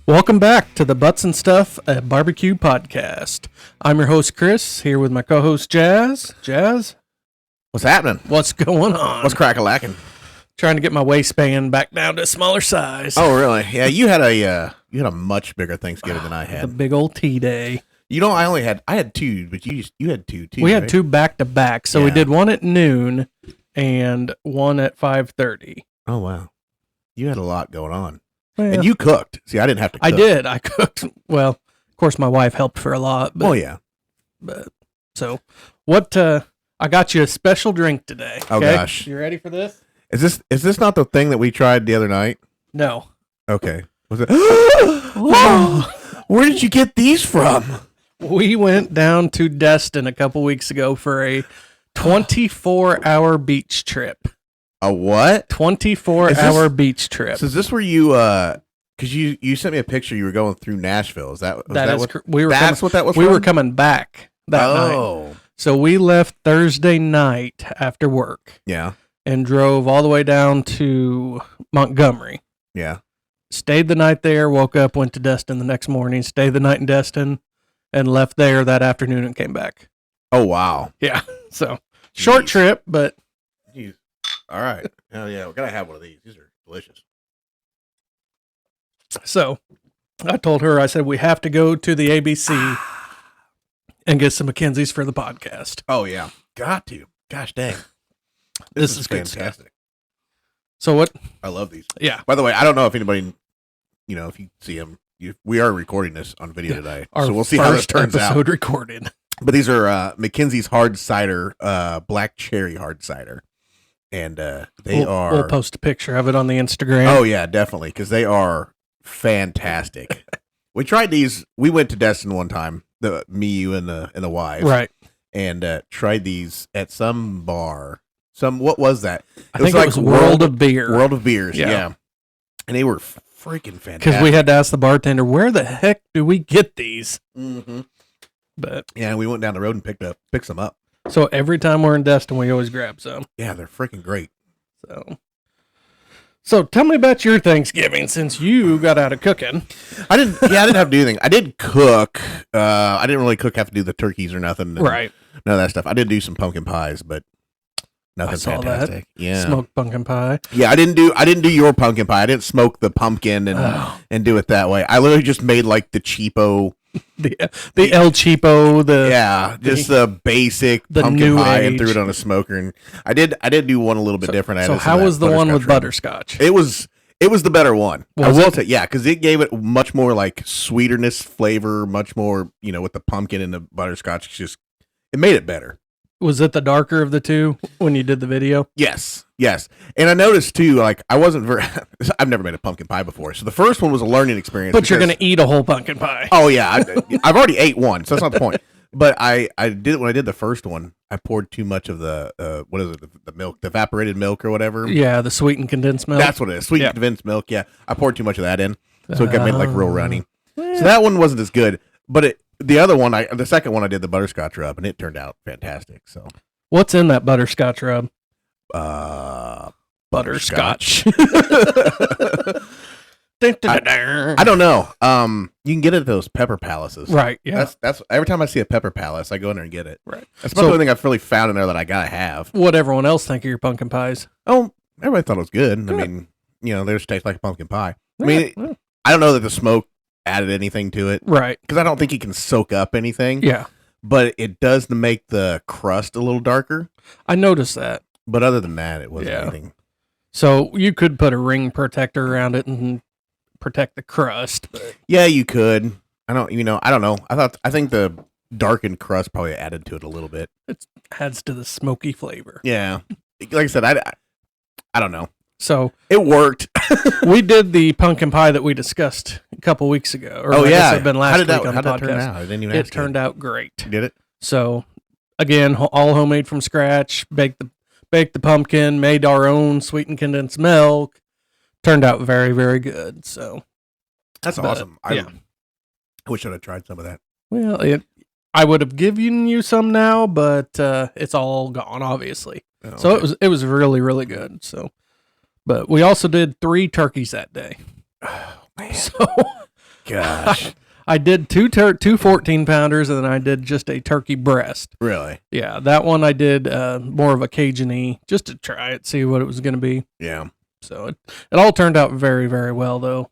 Welcome back to the Butts and Stuff Barbecue Podcast. I'm your host, Chris, here with my co-host, Jazz. Jazz? What's happening? What's going on? What's crack-a-lacking? Trying to get my waistband back down to a smaller size. Oh, really? Yeah, you had a much bigger Thanksgiving than I The had. big old T-Day. You know, I had two, but you had two too. We had right? two back-to-back, so we Yeah. did one at noon and one at 5:30. Oh, wow. You had a lot going on. Well, And you cooked. See, I didn't have to cook. I did. I cooked. Well, of course, my wife helped for a lot. But, Oh, yeah. So, what? I got you a special drink today. Oh, okay? gosh. You ready for this? Is this not the thing that we tried the other night? No. Okay. Was it? Oh, where did you get these from? We went down to Destin a couple weeks ago for a 24-hour beach trip. A what? 24-hour beach trip. So is this where you because you sent me a picture you were going through Nashville. Is that what that was? We were coming back that night. Oh. So we left Thursday night after work Yeah. and drove all the way down to Montgomery. Yeah. Stayed the night there, woke up, went to Destin the next morning, stayed the night in Destin, and left there that afternoon and came back. Oh, wow. Yeah. So short trip, but Jeez. All right. Oh, yeah. We got to have one of these. These are delicious. so I told her, I said, we have to go to the ABC and get some McKenzie's for the podcast. Oh, yeah. Got to. Gosh dang. This is good stuff. fantastic. So what? I love these. Yeah. By the way, I don't know if anybody, if you see them, we are recording this on video today. So we'll see how this turns out. Episode recorded. But these are McKenzie's hard cider, black cherry hard cider. And We'll post a picture of it on the Instagram. Oh, yeah, definitely. Because they are fantastic. We tried these. We went to Destin one time, me, you, and the wives. Right. And tried these at some bar. What was that? I think it was World of Beer. World of Beers, Yeah. yeah. And they were freaking fantastic. Because we had to ask the bartender, where the heck do we get these? Mm-hmm. But Yeah, we went down the road and picked some up. so every time we're in Destin, we always grab some. Yeah, they're freaking great. So tell me about your Thanksgiving since you got out of cooking. I didn't have to do anything. I did cook. I didn't really have to do the turkeys or nothing. Right. None of that stuff. I did do some pumpkin pies, but nothing I saw fantastic. that. Yeah. Smoked pumpkin pie. Yeah, I didn't do your pumpkin pie. I didn't smoke the pumpkin and do it that way. I literally just made like the cheapo, The El Cheapo, the basic the pumpkin new pie age. and threw it on a smoker. And I did do one a little bit different. I So added some how of was that the one with butterscotch butterscotch? It was the better one. Was I will it? say, yeah, because it gave it much more like sweeterness flavor, much more with the pumpkin and the butterscotch. It made it better. Was it the darker of the two when you did the video? Yes. And I noticed too, like I wasn't very. I've never made a pumpkin pie before, so the first one was a learning experience. But you're going to eat a whole pumpkin pie. Oh yeah, I've already ate one, so that's not the point. But I did it when I did the first one. I poured too much of the what is it? The milk, the evaporated milk or whatever. Yeah, the sweetened condensed milk. That's what it is. Sweetened Yeah. condensed milk. Yeah, I poured too much of that in, so it got made like real runny. Yeah. So that one wasn't as good. But the other one, the second one, I did the butterscotch rub, and it turned out fantastic. So What's in that butterscotch rub? Butterscotch. I don't know. You can get it at those pepper palaces. Right. Yeah. That's every time I see a pepper palace, I go in there and get it. Right. That's about the only thing I've really found in there that I gotta have. What everyone else think of your pumpkin pies? Oh, everybody thought it was good. Good. I mean, they just taste like a pumpkin pie. I Yeah, mean, yeah. I don't know that the smoke added anything to it Right. because I don't think it can soak up anything. Yeah. But it does make the crust a little darker. I noticed that. But other than that, it wasn't Yeah. anything. So you could put a ring protector around it and protect the crust. But Yeah, you could. I don't know. I think the darkened crust probably added to it a little bit. it adds to the smoky flavor. Yeah. Like I said, I don't know. So It worked. we did the pumpkin pie that we discussed a couple weeks ago. Or Oh, I guess yeah. it'd been last How did week that on the podcast. turn out? I didn't even It ask you. turned out great. Did it? So again, all homemade from scratch. Baked the pumpkin. Made our own sweetened condensed milk. Turned out very, very good. So That's But, awesome. I yeah. wish I'd have tried some of that. well, I would have given you some now, but it's all gone, obviously. Oh, So okay. it was really, really good. So, but we also did 3 turkeys that day. Oh, man. So gosh. I did two 14-pounders, and then I did just a turkey breast. Really? Yeah, that one I did more of a Cajun-y, just to try it, see what it was going to be. Yeah. So it all turned out very, very well, though.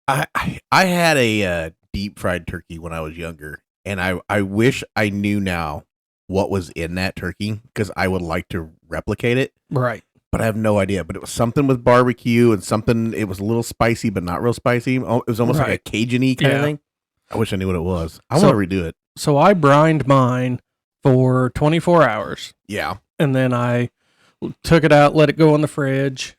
I had a deep fried turkey when I was younger, and I wish I knew now what was in that turkey because I would like to replicate it. Right. But I have no idea. But it was something with barbecue and something. It was a little spicy, but not real spicy. It was almost like a Cajun-y kind of thing. I wish I knew what it was. I want to redo it. So I brined mine for 24 hours. Yeah. And then I took it out, let it go in the fridge,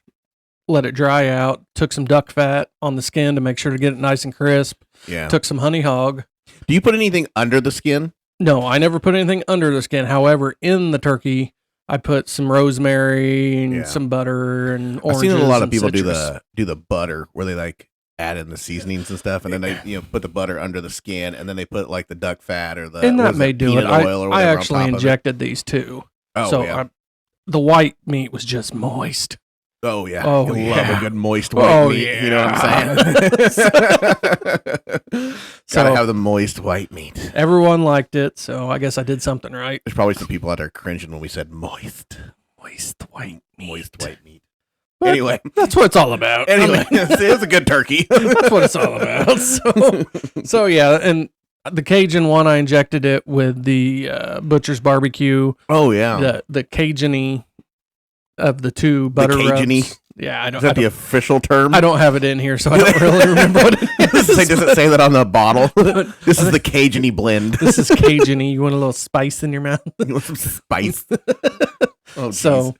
let it dry out, took some duck fat on the skin to make sure to get it nice and crisp. Yeah. Took some honey hog. Do you put anything under the skin? No, I never put anything under the skin. However, in the turkey, I put some rosemary and some butter and oranges. I've seen a lot of people citrus. do the butter where they like add in the seasonings and stuff, and then they put the butter under the skin, and then they put like the duck fat or the and that may do it. I actually injected these too. Oh, so yeah. The white meat was just moist. Oh yeah, oh you yeah, love a good moist white meat. Yeah. You know what I'm saying? Gotta have the moist white meat. Everyone liked it, so I guess I did something right. There's probably some people out there cringing when we said moist white meat. Moist white meat. But anyway, that's what it's all about. Anyway, it's a good turkey. That's what it's all about. So yeah, and the Cajun one, I injected it with the Butcher's Barbecue. Oh yeah, the Cajun-y of the two butter Cajun-y? rubs. Yeah, I don't. Is that the official term? I don't have it in here, so I don't really remember what it is. Does it say that on the bottle? This is the Cajun-y blend. This is Cajun-y. You want a little spice in your mouth? You want some spice? Oh, so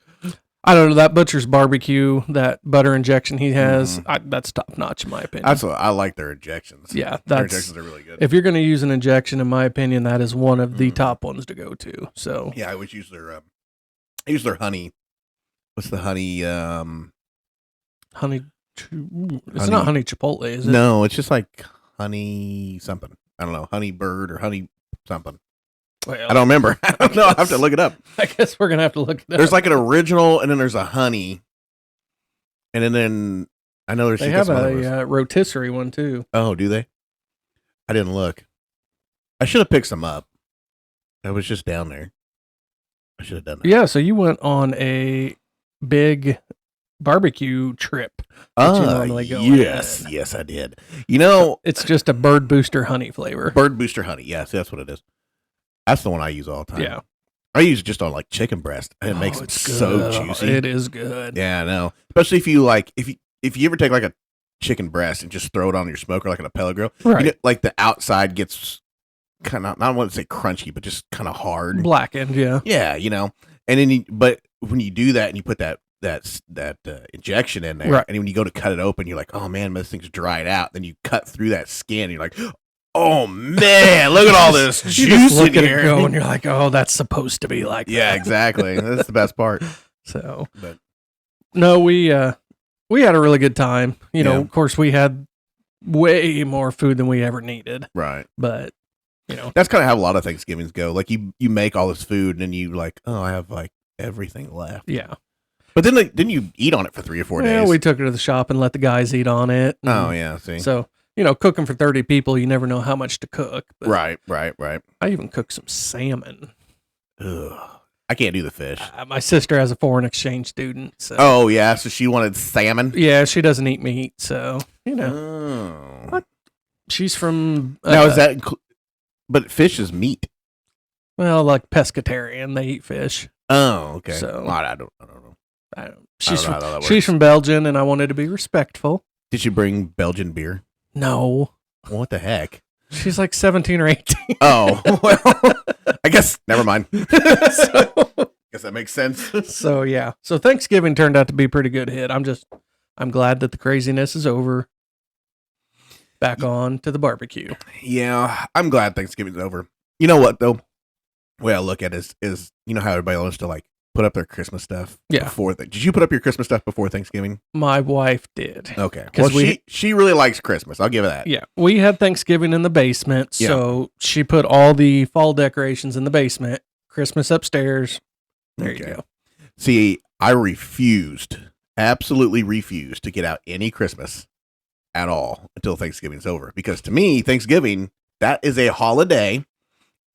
I don't know, that Butcher's Barbecue, that butter injection he has, that's top notch in my opinion. I like their injections. Yeah, their injections are really good. If you're going to use an injection, in my opinion, that is one of the top ones to go to. So yeah, I would use their honey. What's the honey? Honey. It's not honey chipotle, is it? No, it's just like honey something. I don't know, honey bird or honey something. Well, I don't remember. I don't know. I have to look it up. I guess we're gonna have to look it up. There's like an original, and then there's a honey, and then I know there's. They have a rotisserie one too. Oh, do they? I didn't look. I should have picked some up. I was just down there. I should have done that. Yeah. So you went on a big barbecue trip. Yes, yes, I did. You know, it's just a bird booster honey flavor. Bird booster honey. Yes, that's what it is. That's the one I use all the time. Yeah. I use it just on like chicken breast, and it makes it so juicy. It is good. Yeah, I know. Especially if you like, if you ever take like a chicken breast and just throw it on your smoker like in a pellet grill, right? You know, like the outside gets kind of, I want to say crunchy, but just kind of hard, blackened. Yeah. Yeah, you know. And then, but when you do that and you put that injection in there, right. And when you go to cut it open, you're like, oh man, this thing's dried out. Then you cut through that skin, and you're like, oh man, look at all this juice in here. And you're like, oh, that's supposed to be like that. Yeah, exactly. That's the best part. So, but no, we had a really good time. You know, of course, we had way more food than we ever needed. Right. But you know, that's kind of how a lot of Thanksgivings go. Like you make all this food, and then you like, oh, I have like everything left. Yeah. But then didn't you eat on it for 3 or 4 days? Yeah, we took it to the shop and let the guys eat on it. Oh yeah, see. So, you know, cooking for 30 people, you never know how much to cook. Right. I even cooked some salmon. Ugh. I can't do the fish. My sister has a foreign exchange student. So. Oh, yeah. So she wanted salmon? Yeah, she doesn't eat meat. So, you know. Oh. She's from. Now, is that. But fish is meat. Well, like pescatarian. They eat fish. Oh, okay. So, I don't know. She's from Belgium, and I wanted to be respectful. Did she bring Belgian beer? No. What the heck? She's like 17 or 18. Oh, well, I guess, never mind. Guess that makes sense. So, yeah. So, Thanksgiving turned out to be a pretty good hit. I'm glad that the craziness is over. Back on to the barbecue. Yeah, I'm glad Thanksgiving's over. You know what, though? The way I look at it is you know how everybody wants to, like, put up their Christmas stuff before did you put up your Christmas stuff before Thanksgiving? My wife did. Okay. Well, she really likes Christmas. I'll give her that. Yeah. We had Thanksgiving in the basement, so she put all the fall decorations in the basement, Christmas upstairs. There you go. See, I absolutely refused to get out any Christmas at all until Thanksgiving's over. Because to me, Thanksgiving, that is a holiday,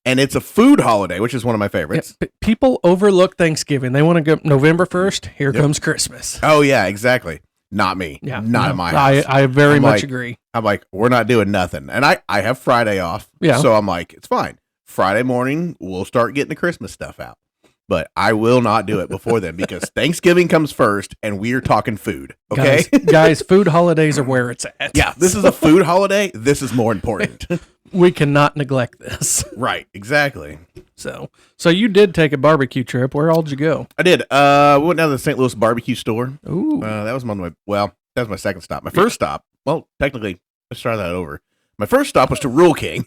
and it's a food holiday, which is one of my favorites. People overlook Thanksgiving. They want to go November 1st. Here comes Christmas. Oh, yeah, exactly. Not me. Yeah, not in my house. I very much agree. I'm like, we're not doing nothing. And I have Friday off. Yeah. So I'm like, it's fine. Friday morning, we'll start getting the Christmas stuff out. But I will not do it before then because Thanksgiving comes first and we are talking food. Okay? Guys, food holidays are where it's at. Yeah, this is a food holiday. This is more important. We cannot neglect this. Right, exactly. So you did take a barbecue trip. Where all did you go? I did. We went down to the St. Louis barbecue store. Ooh. That was that was my second stop. My first stop, well, technically, let's try that over. My first stop was to Rural King.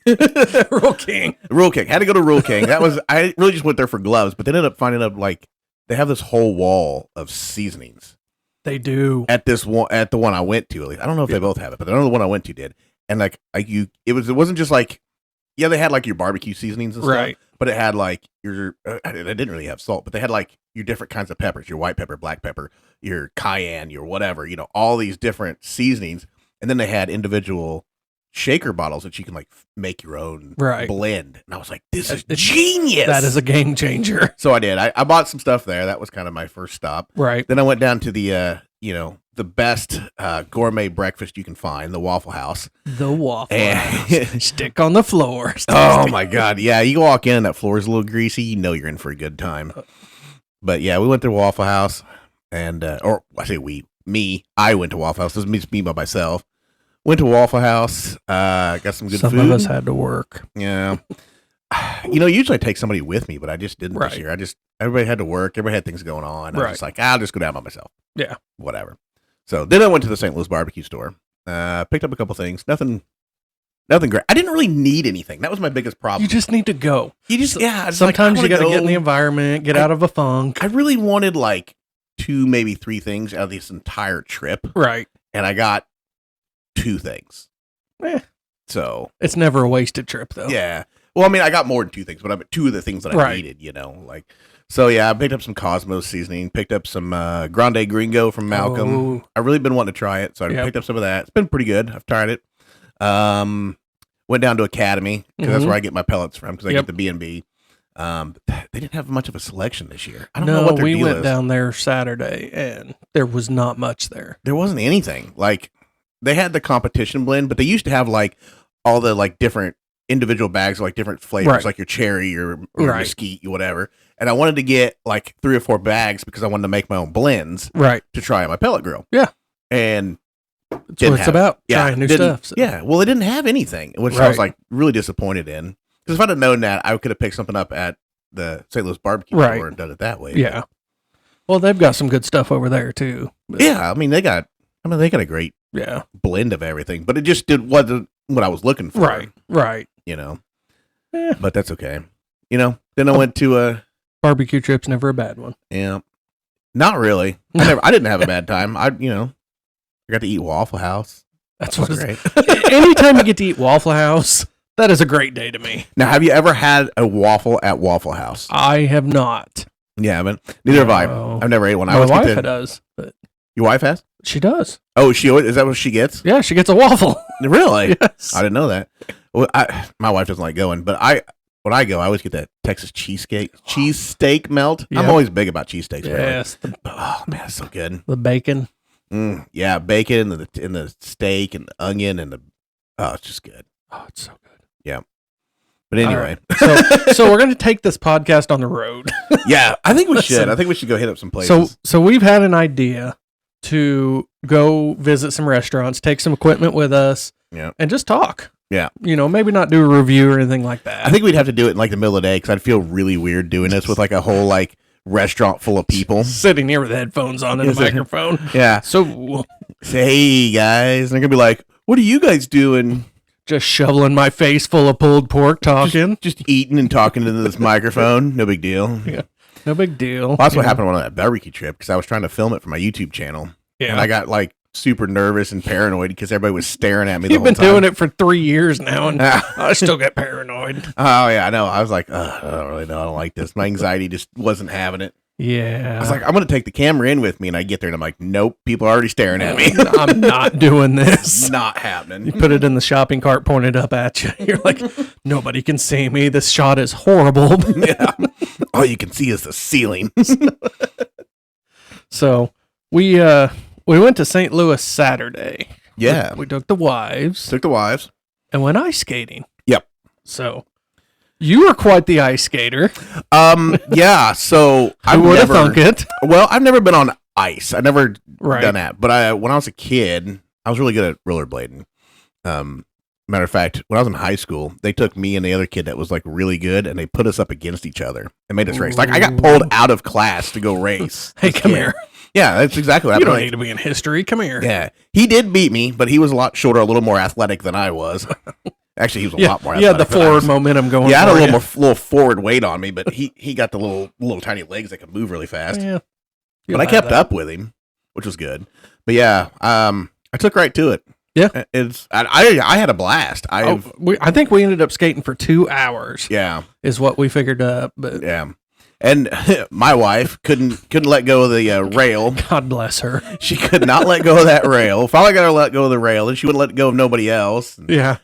Rural King. Rural King. Had to go to Rural King. I really just went there for gloves, but they ended up finding out like they have this whole wall of seasonings. They do. At the one I went to, at least. I don't know if they both have it, but I know the one I went to did. And it wasn't just like, yeah, they had like your barbecue seasonings and stuff, right? But it had like your, I didn't really have salt, but they had like your different kinds of peppers, your white pepper, black pepper, your cayenne, your whatever, all these different seasonings. And then they had individual shaker bottles that you can like make your own blend. And I was like, this is genius. That is a game changer. So I did. I bought some stuff there. That was kind of my first stop. Right. Then I went down to the, the best gourmet breakfast you can find, the Waffle House. The Waffle House. Stick on the floor. Oh my God. Yeah. You walk in, that floor is a little greasy. You know you're in for a good time. But yeah, we went to Waffle House and, or I say I went to Waffle House. This is me by myself. Went to Waffle House, got some good food. Some of us had to work. Yeah. Usually I take somebody with me, but I just didn't this year. Everybody had to work. Everybody had things going on. I was just like, I'll just go down by myself. Yeah. Whatever. So then I went to the St. Louis barbecue store, picked up a couple things. Nothing great. I didn't really need anything. That was my biggest problem. You just need to go. Sometimes you got to get in the environment, get out of a funk. I really wanted like 2, maybe 3 things out of this entire trip. Right. And I got 2 things. So it's never a wasted trip though. Yeah. Well, I mean, I got more than 2 things, but I meant 2 of the things that I needed, So yeah, I picked up some Cosmos seasoning, picked up some Grande Gringo from Malcolm. Oh. I've really been wanting to try it, so I picked up some of that. It's been pretty good. I've tried it. Went down to Academy because that's where I get my pellets from because I get the B&B. They didn't have much of a selection this year. I don't know what their deal is. We went down there Saturday and there was not much there. There wasn't anything. Like they had the competition blend, but they used to have like all the like different individual bags of like different flavors, like your cherry or mesquite, whatever. And I wanted to get like 3 or 4 bags because I wanted to make my own blends, to try at my pellet grill. Yeah, and that's what it's about. Trying new stuff. So. Yeah, well, it didn't have anything, which I was like really disappointed in. Because if I'd have known that, I could have picked something up at the St. Louis barbecue store and done it that way. Yeah. Well, they've got some good stuff over there too. But. Yeah, I mean they got a great blend of everything, but it just wasn't what I was looking for. Right. But that's okay. Then I went to a barbecue trip's never a bad one. Yeah, not really. I didn't have a bad time. I got to eat Waffle House. That's what's great. Anytime you get to eat Waffle House, that is a great day to me. Now, have you ever had a waffle at Waffle House? I have not. Yeah, but neither have I. I've never ate one. My wife does. But your wife has? She does. Oh, is that what she gets? Yeah, she gets a waffle. Really? Yes. I didn't know that. Well, my wife doesn't like going, but when I go, I always get that Texas cheesesteak melt. Yep. I'm always big about cheesesteaks. Yes. Oh man, it's so good. The bacon. Yeah, bacon and the steak and the onion and it's just good. Oh, it's so good. Yeah. But anyway, so we're going to take this podcast on the road. Yeah, I think we should. I think we should go hit up some places. So we've had an idea to go visit some restaurants, take some equipment with us, and just talk. Yeah. Maybe not do a review or anything like that. I think we'd have to do it in like the middle of the day because I'd feel really weird doing this with like a whole like restaurant full of people sitting here with headphones on and a microphone. Yeah. So say, hey guys, and they're gonna be like, "What are you guys doing?" Just shoveling my face full of pulled pork, talking, just eating and talking into this microphone. No big deal. Yeah. No big deal. Well, that's what happened on that barbecue trip because I was trying to film it for my YouTube channel. Yeah. And I got like super nervous and paranoid because everybody was staring at me the whole time. You've been doing it for 3 years now, and I still get paranoid. Oh, yeah, I know. I was like, I don't really know. I don't like this. My anxiety just wasn't having it. Yeah. I was like, I'm going to take the camera in with me. And I get there and I'm like, nope, people are already staring at me. I'm not doing this. Not happening. You put it in the shopping cart, pointed up at you. You're like, nobody can see me. This shot is horrible. Yeah. All you can see is the ceiling. So we went to St. Louis Saturday. Yeah. We took the wives Took the wives. and went ice skating. Yep. So you were quite the ice skater. Yeah. So I would have thunk it. Well, I've never been on ice. I've never Right. done that. But when I was a kid, I was really good at rollerblading. Matter of fact, when I was in high school, they took me and the other kid that was like really good, and they put us up against each other and made us race. Like I got pulled out of class to go race. Hey, come here. Yeah, that's exactly what You happened. don't need to be in history. Come here. Yeah, he did beat me, but he was a lot shorter, a little more athletic than I was. Actually, he was a lot more. Yeah, athletic the than I forward was. momentum going. Yeah, I had a for little you. more little forward weight on me, but he got the little tiny legs that could move really fast. Yeah. But I kept up with him, which was good. But yeah, I took right to it. Yeah. I had a blast. I think we ended up skating for 2 hours. Yeah, Is what we figured up. But yeah. And my wife couldn't let go of the rail. God bless her. She could not let go of that rail. Finally got her to let go of the rail, and she wouldn't let go of nobody else. Yeah.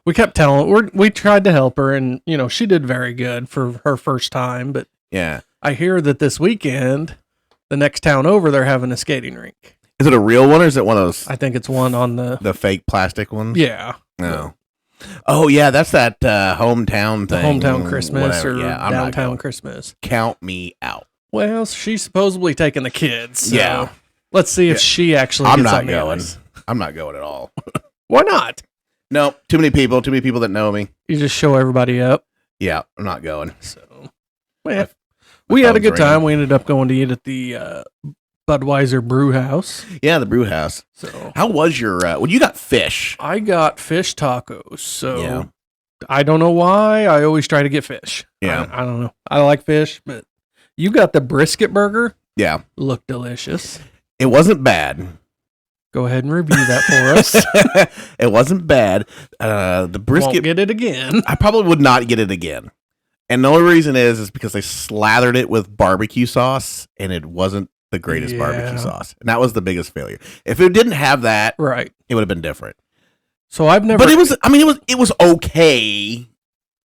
We kept telling we tried to help her, and she did very good for her first time. But Yeah. I hear that this weekend, the next town over, they're having a skating rink. Is it a real one, or is it one of those I think it's one on the fake plastic ones? yeah. No. Oh yeah, that's that hometown The thing. hometown Christmas whatever. or Yeah, I'm not downtown going. Christmas. Count me out. Well, she's supposedly taking the kids. So Yeah. let's see if Yeah. she actually I'm gets not on the going. ice. I'm not going at all. Why not? No, too many people that know me. You just show everybody up. Yeah, I'm not going. So, well, we had a phone's good time. ringing. We ended up going to eat at the Budweiser Brew House. Yeah, the brew house. So How was your well, you got fish. I got fish tacos. So Yeah. I don't know why. I always try to get fish. Yeah. I don't know. I like fish, but you got the brisket burger. Yeah. Looked delicious. It wasn't bad. Go ahead and review that for us. It wasn't bad. The Won't brisket, get it again. I probably would not get it again. And the only reason is because they slathered it with barbecue sauce, and it wasn't the greatest barbecue Yeah. sauce. And that was the biggest failure. If it didn't have that, Right. it would have been different. So I've never. But it was okay.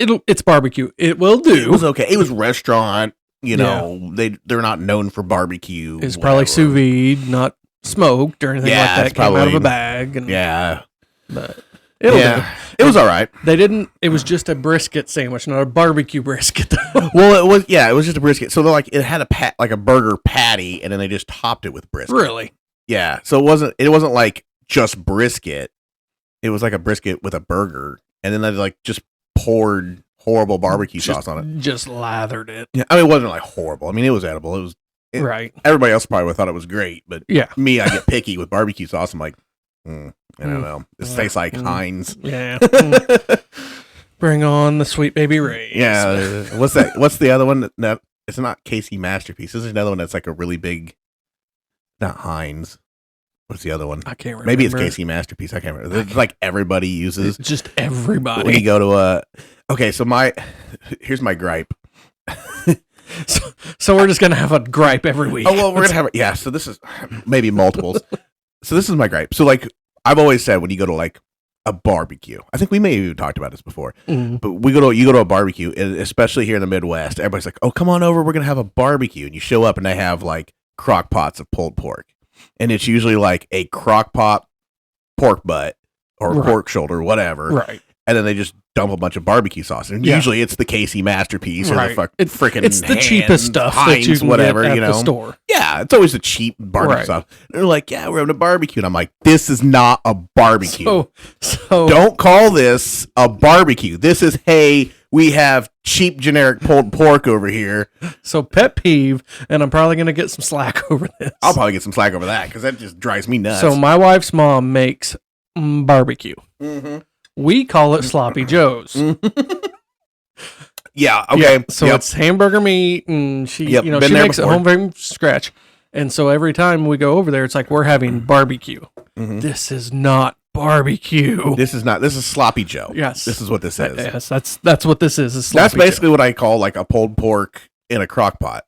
It's barbecue. It will do. It was okay. It was restaurant, they're not known for barbecue. It's probably whatever. sous vide, not smoked or anything Yeah, like that. it's Came out of probably- a bag. And, Yeah. But it'll do. It was all right. They didn't. It was just a brisket sandwich, not a barbecue brisket. Well, it was just a brisket. So they're like it had a burger patty, and then they just topped it with brisket. Really? Yeah. So it wasn't like just brisket. It was like a brisket with a burger, and then they like just poured horrible barbecue sauce on it. Just lathered it. Yeah, I mean, it wasn't like horrible. I mean, it was edible. It- Right. Everybody else probably thought it was great, but Yeah. me, I get picky with barbecue sauce. I'm like, I don't know. It tastes like Mm. Heinz. Yeah. Bring on the sweet baby Rays. Yeah. What's that? What's the other one? No, it's not Casey Masterpiece. This is another one that's like a really big. Not Heinz. What's the other one? I can't remember. Maybe it's Casey Masterpiece. I can't remember. It's like everybody uses. It's just When you everybody. go to okay, so here's my gripe. So we're just gonna have a gripe every week. Oh well, we're gonna have yeah. So this is maybe multiples. So this is my gripe. So like I've always said, when you go to like a barbecue, I think we may have even talked about this before. Mm. But you go to a barbecue, and especially here in the Midwest, everybody's like, "Oh, come on over, we're gonna have a barbecue." And you show up, and they have like crock pots of pulled pork, and it's usually like a crock pot pork butt or Right. pork shoulder, whatever, Right. and then they just dump a bunch of barbecue sauce. And Yeah. usually it's the Casey Masterpiece or Right. the freaking It's the cheapest stuff Heinz, that you can whatever, get at you know. the store. Yeah, it's always the cheap barbecue Right. sauce. They're like, "Yeah, we're having a barbecue," and I'm like, "This is not a barbecue. So Don't call this a barbecue. This is, hey, we have cheap generic pulled pork over here." So pet peeve, and I'm probably gonna get some slack over this. I'll probably get some slack over that because that just drives me nuts. So my wife's mom makes barbecue. Mhm. We call it sloppy joes. Yeah, okay. So Yep. it's hamburger meat, and she, Yep, she been there makes it before. home from scratch. And so every time we go over there, it's like we're having barbecue. Mhm. This is not barbecue. This is sloppy Joe. Yes. This is what this is. Yes, that's what this is. That's basically what I call like a pulled pork in a crock pot.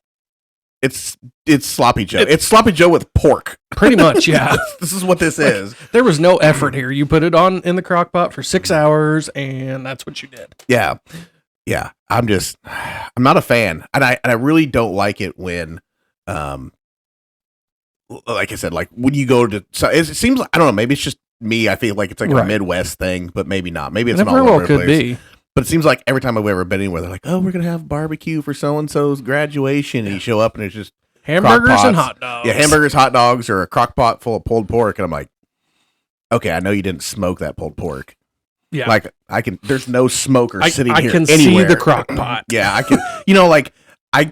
It's sloppy Joe. It's sloppy Joe with pork. Pretty much, yeah. This is what this is. There was no effort here. You put it on in the crock pot for 6 hours, and that's what you did. Yeah. Yeah. I'm not a fan. And I really don't like it when, like I said, like when you go to, so it seems like, I don't know, maybe it's just me. I feel like it's like a Midwest thing, but maybe not. Maybe it's not all over the place. Be. But it seems like every time I've ever been anywhere, they're like, oh, we're going to have barbecue for so-and-so's graduation. And you show up and it's just hamburgers and hot dogs. Yeah, hamburgers, hot dogs, or a crock pot full of pulled pork. And I'm like, okay, I know you didn't smoke that pulled pork. Yeah. Like, there's no smoker sitting here I can anywhere. see the crock pot. Yeah, I can, like, I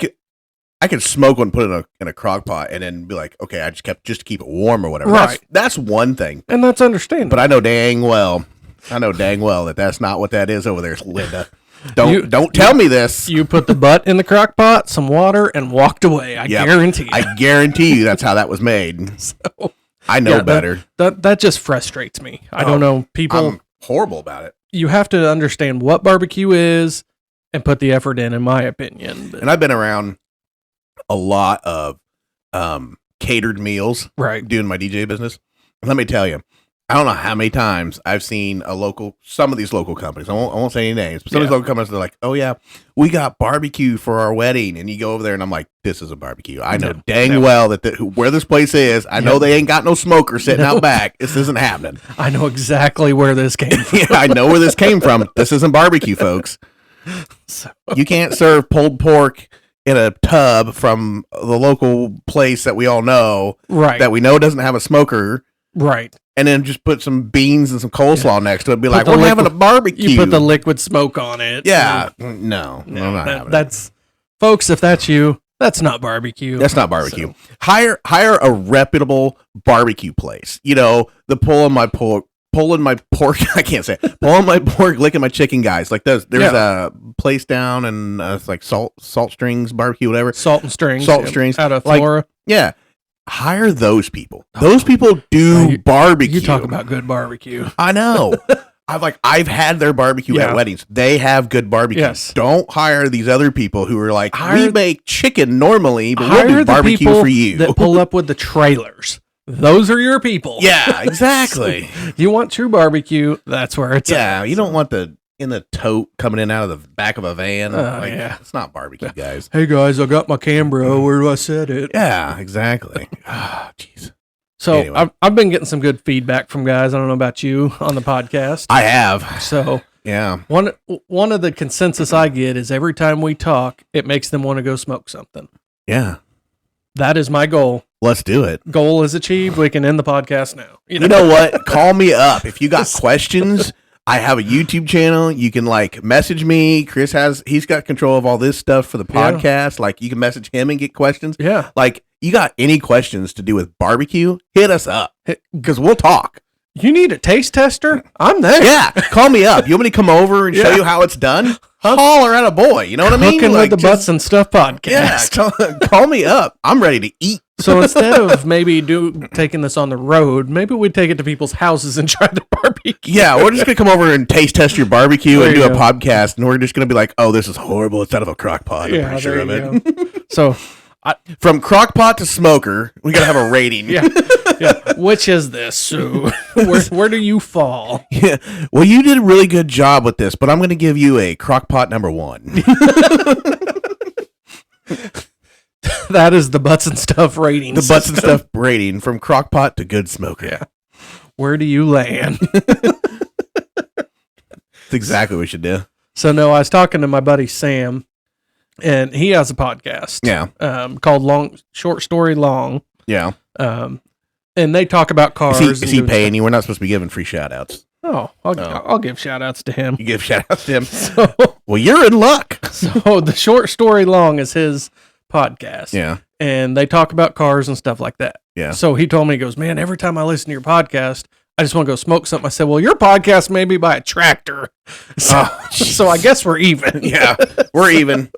can smoke one, put it in a crock pot, and then be like, okay, I just to keep it warm or whatever. Right. That's one thing. And that's understandable. But I know dang well that that's not what that is over there, Linda. Don't tell me this. You put the butt in the crock pot, some water, and walked away. I guarantee you. I guarantee you that's how that was made. So, I know better. That just frustrates me. I don't know. People, I'm horrible about it. You have to understand what barbecue is and put the effort in my opinion. And I've been around a lot of catered meals, right, doing my DJ business. Let me tell you, I don't know how many times I've seen some of these local companies. I won't say any names, but some of these local companies are like, "Oh yeah, we got barbecue for our wedding," and you go over there, and I'm like, "This is a barbecue." I know dang well that where this place is. I know they ain't got no smoker sitting out back. This isn't happening. I know exactly where this came from. Yeah, I know where this came from. This isn't barbecue, folks. So. You can't serve pulled pork in a tub from the local place that we all know, right? That we know doesn't have a smoker, right? And then just put some beans and some coleslaw next to it. Be like, we're having a barbecue. You put the liquid smoke on it. Yeah. No, I'm not having that's, folks, if that's you, that's not barbecue. That's not barbecue. So. Hire a reputable barbecue place. You know, the pulling my pork. I can't say it. Pulling my pork, licking my chicken guys. Like there's a place down and it's like salt strings barbecue, whatever. Salt and strings out of like, Flora. Yeah. Hire those people. Those people do barbecue. You talk about good barbecue. I know. I've had their barbecue at weddings. They have good barbecue. Yes. Don't hire these other people who are like, we make chicken normally, but we'll do barbecue for you. That pull up with the trailers. Those are your people. Yeah, exactly. So you want true barbecue, that's where it's at. Yeah, you don't want in the tote coming in out of the back of a van. It's not barbecue, guys. Hey guys, I got my Canberra. Where do I set it? Yeah, exactly. Jeez. So anyway. I've been getting some good feedback from guys. I don't know about you on the podcast. I have. So yeah, one of the consensus I get is every time we talk, it makes them want to go smoke something. Yeah, that is my goal. Let's do it. Goal is achieved. We can end the podcast now. You know what? Call me up if you got questions. I have a YouTube channel. You can message me. Chris he's got control of all this stuff for the podcast. Yeah. You can message him and get questions. Yeah. You got any questions to do with barbecue? Hit us up because we'll talk. You need a taste tester? I'm there. Yeah. Call me up. You want me to come over and show you how it's done? Holler at a boy. You know what I mean? Cooking with the Butts and Stuff podcast. Yeah. Call me up. I'm ready to eat. So instead of maybe taking this on the road, maybe we'd take it to people's houses and try the barbecue. Yeah, we're just going to come over and taste test your barbecue and do a podcast, and we're just going to be like, oh, this is horrible. It's out of a crock pot. I'm pretty sure of it. So from crock pot to smoker, we got to have a rating. Yeah. Which is this? So where do you fall? Yeah. Well, you did a really good job with this, but I'm going to give you a crock pot number 1. That is the Butts and Stuff rating. The Butts and Stuff rating from crock pot to good smoker. Yeah. Where do you land? That's exactly what we should do. So no, I was talking to my buddy Sam, and he has a podcast. Yeah. Called Short Story Long. Yeah. And they talk about cars. Is he paying you? We're not supposed to be giving free shout outs. Oh, I'll give shout outs to him. You give shout outs to him? Well, you're in luck. So the Short Story Long is his podcast. Yeah. And they talk about cars and stuff like that. Yeah. So he told me, he goes, man, every time I listen to your podcast, I just want to go smoke something. I said, well, your podcast may be by a tractor. So I guess we're even. Yeah, we're even.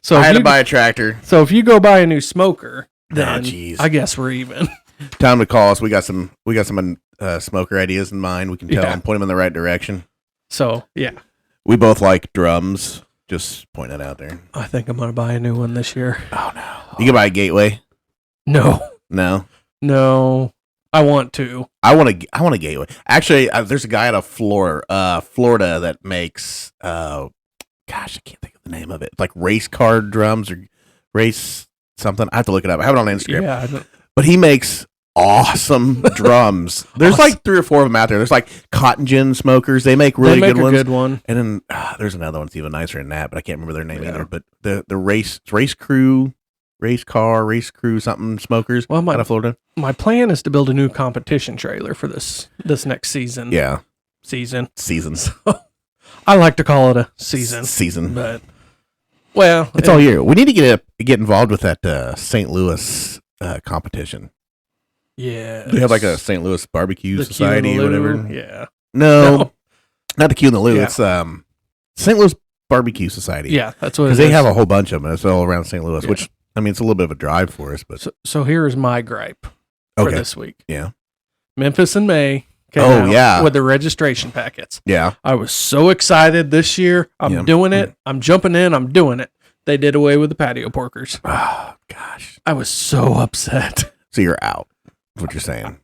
So I had to buy a tractor. So if you go buy a new smoker, then I guess we're even. Time to call us. We got some smoker ideas in mind. We can tell them, point them in the right direction. So, yeah. We both like drums. Just point that out there. I think I'm gonna buy a new one this year. Oh no! You can buy a Gateway. No. I want to. I want a Gateway. Actually, there's a guy out of Florida that makes. Gosh, I can't think of the name of it. Like race car drums or race something. I have to look it up. I have it on Instagram. Yeah, but he makes awesome drums. There's like 3 or 4 of them out there. There's like Cotton Gin Smokers. They make really good ones. Good one. And then there's another one that's even nicer than that, but I can't remember their name either. But the race crew, something smokers out of Florida. My plan is to build a new competition trailer for this next season. Yeah. Seasons. I like to call it a season. But it's all year. We need to get involved with that St. Louis competition. Yeah. They have like a St. Louis Barbecue Society or whatever. Yeah. No, not the Q and the Lou. Yeah. It's St. Louis Barbecue Society. Yeah, that's what it is. Because they have a whole bunch of them. It's all around St. Louis, which, I mean, it's a little bit of a drive for us. But So here is my gripe for this week. Yeah. Memphis in May came out with the registration packets. Yeah. I was so excited this year. I'm doing it. I'm jumping in. I'm doing it. They did away with the patio porkers. Oh, gosh. I was so upset. So you're out. What you're saying?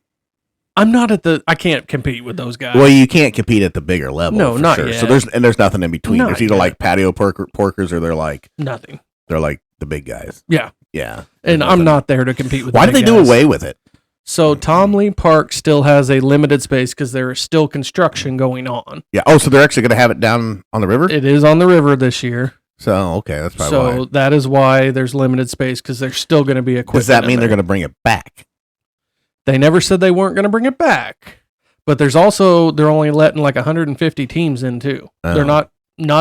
I'm not I can't compete with those guys. Well, you can't compete at the bigger level. No, not sure. yet. So there's nothing in between. There's either like patio porkers or they're like nothing. They're like the big guys. Yeah. Yeah. And I'm not there to compete with. Why did they do away with it? So Tom Lee Park still has a limited space because there is still construction going on. Yeah. Oh, so they're actually going to have it down on the river? It is on the river this year. So, okay, that's probably why. So that is why there's limited space because there's still going to be equipment. Does that mean they're going to bring it back? They never said they weren't going to bring it back. But they're only letting like 150 teams in too. They're not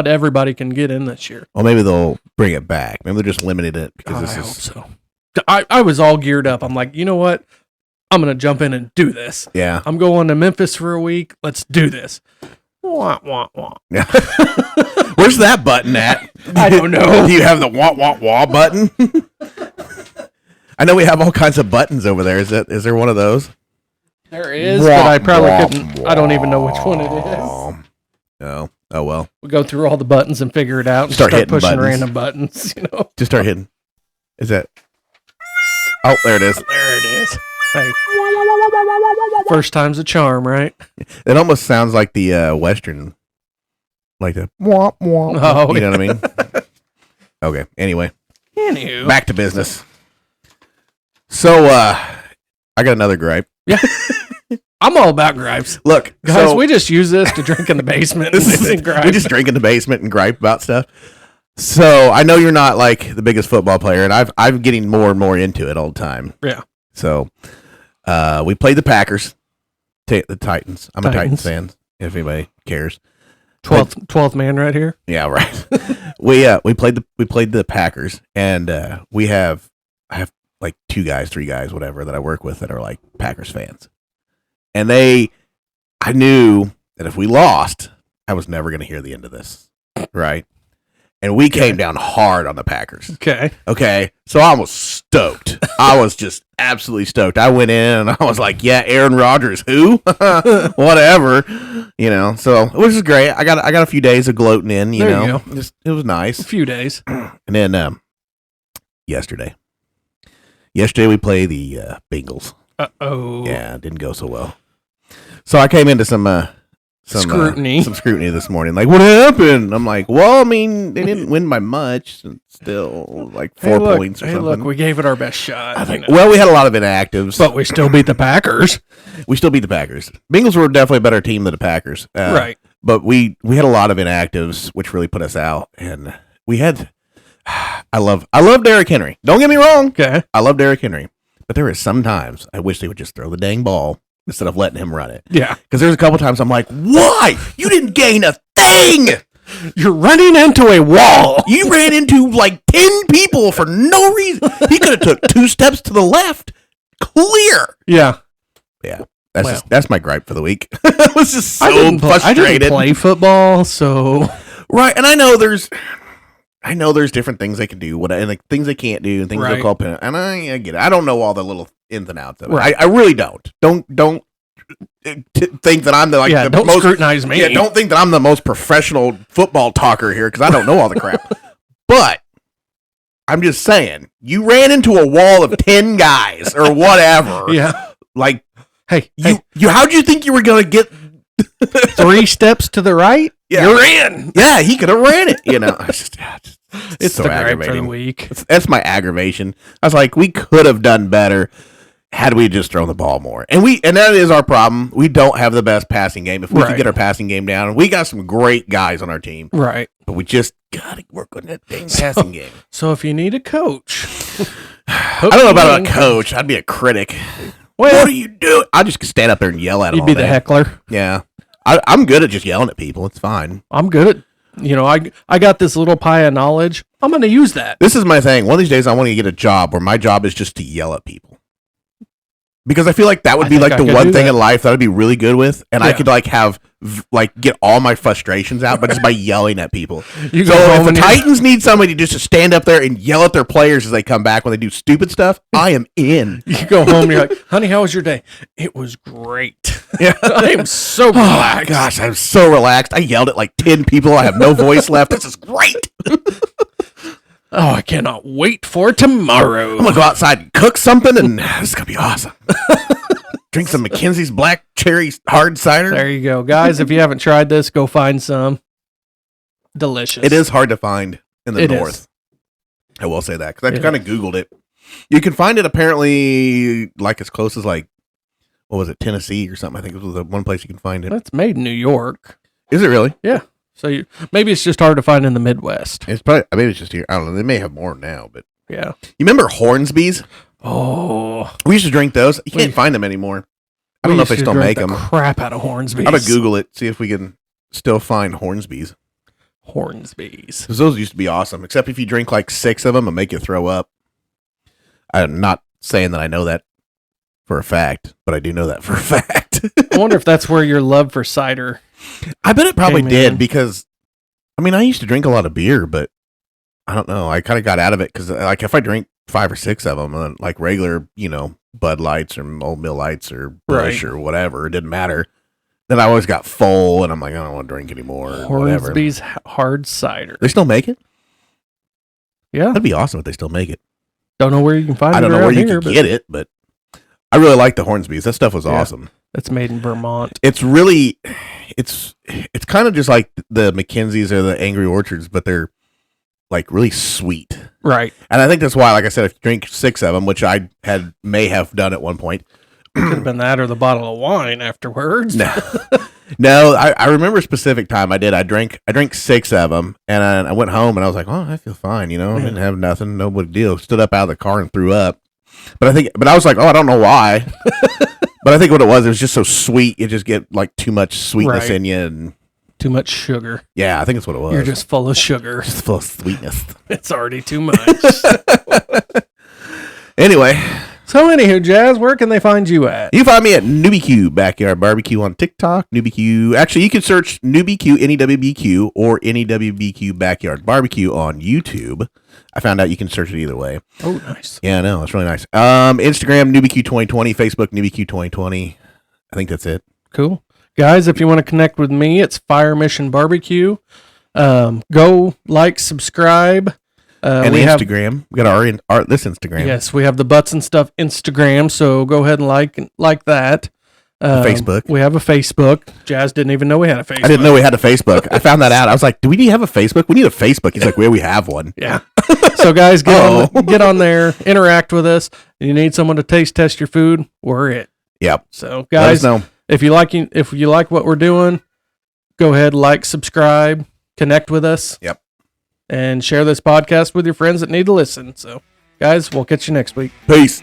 everybody can get in this year. Well, maybe they'll bring it back. Maybe they're just limited it because I hope so. I was all geared up. I'm like, you know what? I'm going to jump in and do this. Yeah. I'm going to Memphis for a week. Let's do this. Wah, wah, wah. Yeah. Where's that button at? I don't know. Do you have the wah, wah, wah button? I know we have all kinds of buttons over there. Is there one of those? There is, but I probably couldn't. I don't even know which one it is. No. Oh, well. We go through all the buttons and figure it out and start pushing buttons. random buttons, Just start hitting. Is that? Oh, there it is. There it is. Hey. First time's a charm, right? It almost sounds like the Western, like the wah, wah. Oh, you know what I mean? Okay. Anyway. Anywho. Back to business. So, I got another gripe. Yeah. I'm all about gripes. Look, guys, we just use this to drink in the basement. We just drink in the basement and gripe about stuff. So I know you're not like the biggest football player, and I'm getting more and more into it all the time. Yeah. So we played the Packers, the Titans. I'm a Titans fan, if anybody cares. 12th man right here. Yeah, right. we played the Packers, and I have like 3 guys, whatever, that I work with that are like Packers fans. And I knew that if we lost, I was never going to hear the end of this, right? And we came down hard on the Packers. Okay. So I was stoked. I was just absolutely stoked. I went in and I was like, yeah, Aaron Rodgers, who? Whatever. So which is great. I got a few days of gloating in, you know. It was nice. A few days. And then yesterday we play the Bengals. Uh-oh. Yeah, it didn't go so well. So I came into some scrutiny. Some scrutiny this morning. Like, what happened? I'm like, well, I mean, they didn't win by much. Still, like 4 points or something. Look, we gave it our best shot. Well, we had a lot of inactives. But we still beat the Packers. Bengals were definitely a better team than the Packers. Right. But we had a lot of inactives, which really put us out. And we had... I love Derrick Henry. Don't get me wrong. Okay. I love Derrick Henry. But there is sometimes I wish they would just throw the dang ball instead of letting him run it. Yeah. Because there's a couple times I'm like, why? You didn't gain a thing. You're running into a wall. You ran into like 10 people for no reason. He could have took 2 steps to the left. Clear. Yeah. Yeah. That's my gripe for the week. I was just so frustrated. I didn't play football, so... Right. And I know there's different things they can do, and like things they can't do, and things they'll call penalty. And I get it. I don't know all the little ins and outs of it. Right. I really don't. Don't think that I'm the don't most scrutinize me. Yeah, don't think that I'm the most professional football talker here because I don't know all the crap. But I'm just saying, you ran into a wall of 10 guys or whatever. Yeah. Like, hey, how'd you think you were gonna get 3 steps to the right? Yeah. You're in. Yeah, he could have ran it. It's so the gripe for the aggravating. week. That's my aggravation. I was like, we could have done better had we just thrown the ball more. And that is our problem. We don't have the best passing game. If we could get our passing game down, we got some great guys on our team. Right. But we just gotta work on that dang passing game. So if you need a coach, I don't know about a coach. I'd be a critic. Well, what are you doing? I'll just stand up there and yell at them. You'd be the heckler. Yeah. I'm good at just yelling at people. It's fine. I'm good at, I got this little pie of knowledge. I'm going to use that. This is my thing. One of these days I want to get a job where my job is just to yell at people. Because I feel like that would be like the one thing in life that I'd be really good with. And I could get all my frustrations out, but just by yelling at people. So if the Titans need somebody just to stand up there and yell at their players as they come back when they do stupid stuff, I am in. You go home and you're like, honey, how was your day? It was great. Yeah. I am so relaxed. Oh, gosh, I'm so relaxed. I yelled at like 10 people. I have no voice left. This is great. Oh, I cannot wait for tomorrow. I'm going to go outside and cook something, and this is going to be awesome. Drink some McKenzie's Black Cherry Hard Cider. There you go. Guys, if you haven't tried this, go find some. Delicious. It is hard to find in the north. Is. I will say that, because I kind of Googled it. You can find it apparently like as close as like, what was it, Tennessee or something. I think it was the one place you can find it. It's made in New York. Is it really? Yeah. So maybe it's just hard to find in the Midwest. It's probably, maybe it's just here. I don't know. They may have more now, but yeah. You remember Hornsby's? Oh, we used to drink those. You can't find them anymore. I don't know if they still make them. Crap out of Hornsby's. I'm gonna Google it, see if we can still find Hornsby's. Hornsby's. Because those used to be awesome. Except if you drink like 6 of them and make you throw up. I'm not saying that I know that for a fact, but I do know that for a fact. I wonder if that's where your love for cider. I bet it probably did because, I mean, I used to drink a lot of beer, but I don't know. I kind of got out of it because, like, if I drink 5 or 6 of them, like regular, Bud Lights or Old Mill Lights or Busch or whatever, it didn't matter. Then I always got full, and I'm like, I don't want to drink anymore. Hornsby's hard cider. They still make it? Yeah. That'd be awesome if they still make it. Don't know where you can find it. I don't know where you can get it, but I really like the Hornsby's. That stuff was awesome. It's made in Vermont. It's really, it's kind of just like the McKenzie's or the Angry Orchards, but they're like really sweet. Right. And I think that's why, like I said, if you drink 6 of them, which I may have done at one point. Could have been that or the bottle of wine afterwards. No, I remember a specific time I did. I drank 6 of them, and I went home, and I was like, oh, I feel fine. I didn't have nothing. No big deal. Stood up out of the car and threw up. But I was like, oh, I don't know why. But I think what it was just so sweet. You just get like too much sweetness in you. And too much sugar. Yeah, I think that's what it was. You're just full of sugar. Just full of sweetness. It's already too much. Anyway. So anywho, Jazz, where can they find you at? You can find me at BBQ Backyard Barbecue on TikTok. BBQ. Actually, you can search BBQ NEWBQ or NEWBQ Backyard Barbecue on YouTube. I found out you can search it either way. Oh, nice. Yeah, I know. It's really nice. Instagram, NewBQ2020. Facebook, NewBQ2020. I think that's it. Cool. Guys, if you want to connect with me, it's Fire Mission Barbecue. Go like, subscribe. And we Instagram. We got this Instagram. Yes, we have the Butts and Stuff Instagram, so go ahead and like that. Facebook. We have a Facebook. Jazz didn't even know we had a Facebook. I didn't know we had a Facebook. I found that out. I was like, do we have a Facebook? We need a Facebook. He's like, well, we have one. Yeah. So guys, get on there, interact with us. You need someone to taste test your food, we're it. Yep. So guys, if you like what we're doing, go ahead, like, subscribe, connect with us. Yep. And share this podcast with your friends that need to listen. So guys, we'll catch you next week. Peace.